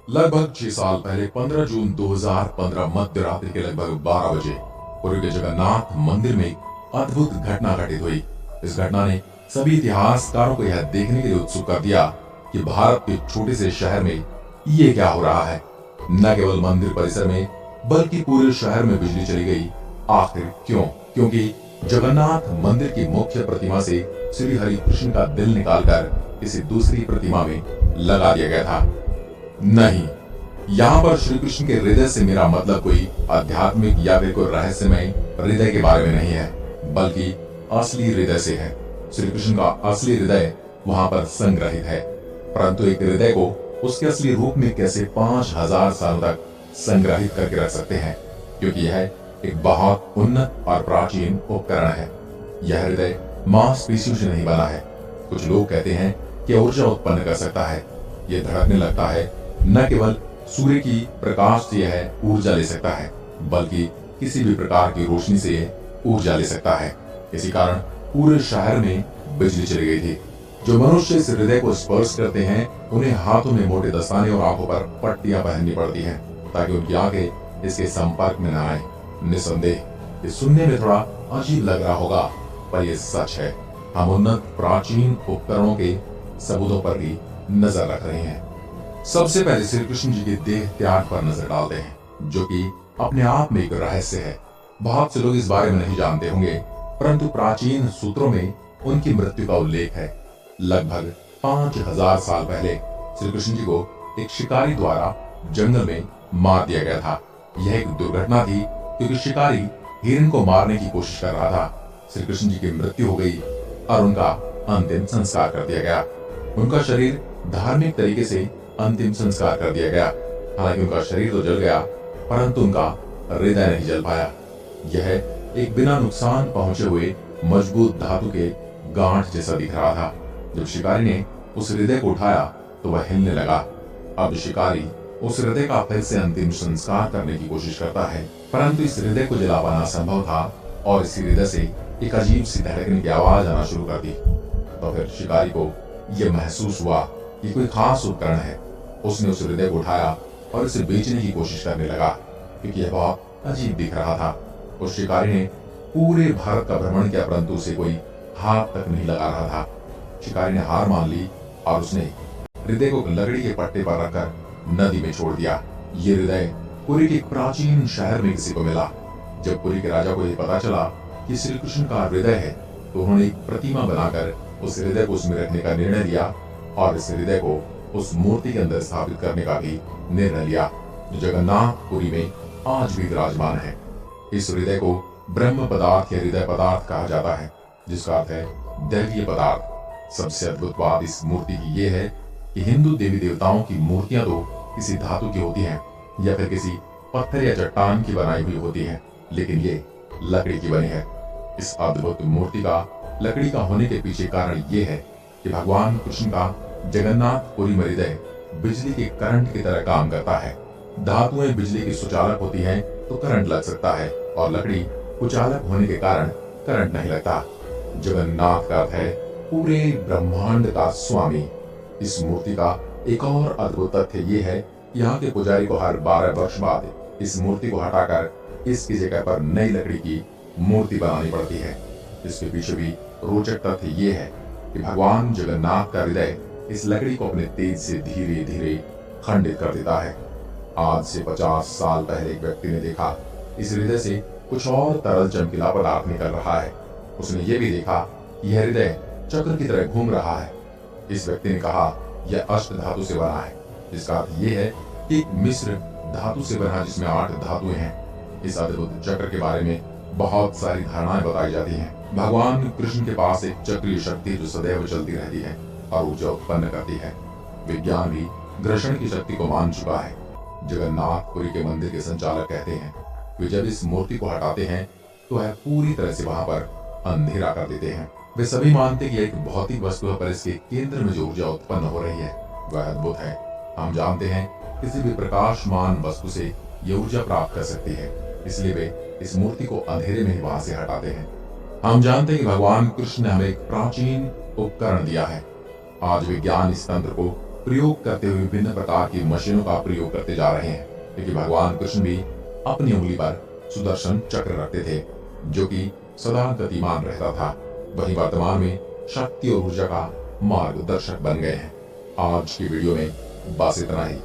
लगभग 6 साल पहले 15 जून 2015 मध्य रात्रि के लगभग 12 बजे पुरी के जगन्नाथ मंदिर में एक अद्भुत घटना घटित हुई। इस घटना ने सभी इतिहासकारों को यह देखने के लिए उत्सुक कर दिया कि भारत के छोटे से शहर में ये क्या हो रहा है। न केवल मंदिर परिसर में बल्कि पूरे शहर में बिजली चली गई। आखिर क्यों? क्योंकि जगन्नाथ मंदिर की मुख्य प्रतिमा से श्री हरि कृष्ण का दिल निकालकर इसे दूसरी प्रतिमा में लगा दिया गया था। नहीं, यहाँ पर श्री कृष्ण के हृदय से मेरा मतलब कोई आध्यात्मिक या फिर कोई रहस्यमय हृदय के बारे में नहीं है, बल्कि असली हृदय से है। श्री कृष्ण का असली हृदय वहां पर संग्रहित है, परंतु एक हृदय को उसके असली रूप में कैसे 5000 सालों तक संग्रहित करके रख सकते हैं, क्योंकि यह एक बहुत उन्नत और प्राचीन उपकरण है। यह हृदय मांसपेशियों से नहीं बना है। कुछ लोग कहते हैं कि ऊर्जा उत्पन्न कर सकता है। यह धड़कने लगता है। न केवल सूर्य की प्रकाश से यह ऊर्जा ले सकता है, बल्कि किसी भी प्रकार की रोशनी से यह ऊर्जा ले सकता है। इसी कारण पूरे शहर में बिजली चली गई थी। जो मनुष्य इस हृदय को स्पर्श करते हैं, उन्हें हाथों में मोटे दस्ताने और आंखों पर पट्टियां पहननी पड़ती हैं, ताकि उनकी आंखें इसके संपर्क में न आए। निसंदेह ये सुनने में थोड़ा अजीब लग रहा होगा, पर यह सच है। हम उन्नत प्राचीन उपकरणों के सबूतों पर भी नजर रख रहे हैं। सबसे पहले श्री कृष्ण जी के देह त्याग पर नजर डालते हैं, जो कि अपने आप में एक रहस्य है। बहुत से लोग इस बारे में नहीं जानते होंगे, परंतु प्राचीन सूत्रों में उनकी मृत्यु का उल्लेख है। लगभग 5000 साल पहले श्री कृष्ण जी को एक शिकारी द्वारा जंगल में मार दिया गया था। यह एक दुर्घटना थी, क्योंकि शिकारी हिरण को मारने की कोशिश कर रहा था। श्री कृष्ण जी की मृत्यु हो गई और उनका अंतिम संस्कार कर दिया गया। उनका शरीर धार्मिक तरीके से अंतिम संस्कार कर दिया गया। हालांकि उनका शरीर तो जल गया, परंतु उनका हृदय नहीं जल पाया। यह एक बिना नुकसान पहुंचे हुए मजबूत धातु के गांठ जैसा दिख रहा था। जब शिकारी ने उस हृदय को उठाया तो वह हिलने लगा। अब शिकारी उस हृदय का फिर से अंतिम संस्कार करने की कोशिश करता है, परंतु इस हृदय को जला पाना संभव था और इस हृदय से एक अजीब सी धड़कने की आवाज आना शुरू कर दी। तो फिर शिकारी को यह महसूस हुआ कि कोई खास उपकरण है। उसने उस हृदय को उठाया और इसे बेचने की कोशिश करने लगा, क्योंकि यह बहुत अजीब दिख रहा था। उस शिकारी ने पूरे भारत का भ्रमण किया, परंतु उसे कोई हाथ तक नहीं लगा रहा था। शिकारी ने हार मान ली और उसने हृदय को लकड़ी के पट्टे पर रखकर नदी में छोड़ दिया। ये हृदय पुरी के एक प्राचीन शहर में किसी को मिला। जब पुरी के राजा को यह पता चला कि श्री कृष्ण का हृदय है, तो उन्होंने एक प्रतिमा बनाकर उस हृदय को उसमें रखने का निर्णय लिया और इस हृदय को उस मूर्ति के अंदर स्थापित करने का भी निर्णय लिया, जो जगन्नाथपुरी में आज भी विराजमान है। इस हृदय को ब्रह्म पदार्थ या हृदय पदार्थ कहा जाता है, जिसका अर्थ है दैवीय पदार्थ। सबसे अद्भुत बात इस मूर्ति की यह है कि हिंदू देवी देवताओं की मूर्तियां तो किसी धातु की होती हैं या फिर किसी पत्थर या चट्टान की बनाई हुई होती हैं, लेकिन ये लकड़ी की बनी है। इस अद्भुत मूर्ति का लकड़ी का होने के पीछे कारण ये है कि भगवान कृष्ण का जगन्नाथपुरी में हृदय बिजली के करंट की तरह काम करता है। धातुएं बिजली की सुचालक होती हैं तो करंट लग सकता है, और लकड़ी कुचालक होने के कारण करंट नहीं लगता। जगन्नाथ का अर्थ है पूरे ब्रह्मांड का स्वामी। इस मूर्ति का एक और अद्भुत तथ्य ये है कि यहाँ के पुजारी को हर 12 वर्ष बाद इस मूर्ति को हटाकर इसकी जगह पर नई लकड़ी की मूर्ति बनानी पड़ती है। इसके पीछे भी रोचक तथ्य ये है कि भगवान जगन्नाथ का हृदय इस लकड़ी को अपने तेज से धीरे धीरे खंडित कर देता है। आज से 50 साल पहले एक व्यक्ति ने देखा इस हृदय से कुछ और तरल चमकीला पदार्थ निकल रहा है। उसने ये भी देखा कि यह हृदय चक्र की तरह घूम रहा है। इस व्यक्ति ने कहा यह अष्ट धातु से बना है, जिसका अर्थ यह है कि एक मिश्र धातु से बना जिसमें 8 धातुएं हैं। इस अद्भुत चक्र के बारे में बहुत सारी धारणाएं बताई जाती हैं। भगवान कृष्ण के पास एक चक्रीय शक्ति जो सदैव चलती रहती है और ऊर्जा उत्पन्न करती है। विज्ञान भी घर्षण की शक्ति को मान चुका है। जगन्नाथपुरी के मंदिर के संचालक कहते हैं वे जब इस मूर्ति को हटाते हैं तो वह पूरी तरह से वहां पर अंधेरा कर देते हैं। वे सभी मानते हैं कि एक भौतिक वस्तु है, पर इसके केंद्र में जो ऊर्जा उत्पन्न हो रही है वह अद्भुत है। हम जानते हैं किसी भी प्रकाशमान वस्तु से ये ऊर्जा प्राप्त कर सकती है, इसलिए वे इस मूर्ति को अंधेरे में ही वहां से हटाते हैं। हम जानते हैं कि भगवान कृष्ण ने हमें एक प्राचीन उपकरण दिया है। आज विज्ञान इस तंत्र को प्रयोग करते हुए विभिन्न प्रकार की मशीनों का प्रयोग करते जा रहे हैं, क्योंकि भगवान कृष्ण भी अपनी उंगली पर सुदर्शन चक्र रखते थे जो कि सदा गतिमान रहता था। वही वर्तमान में शक्ति और ऊर्जा का मार्गदर्शक बन गए हैं। आज की वीडियो में बस इतना ही।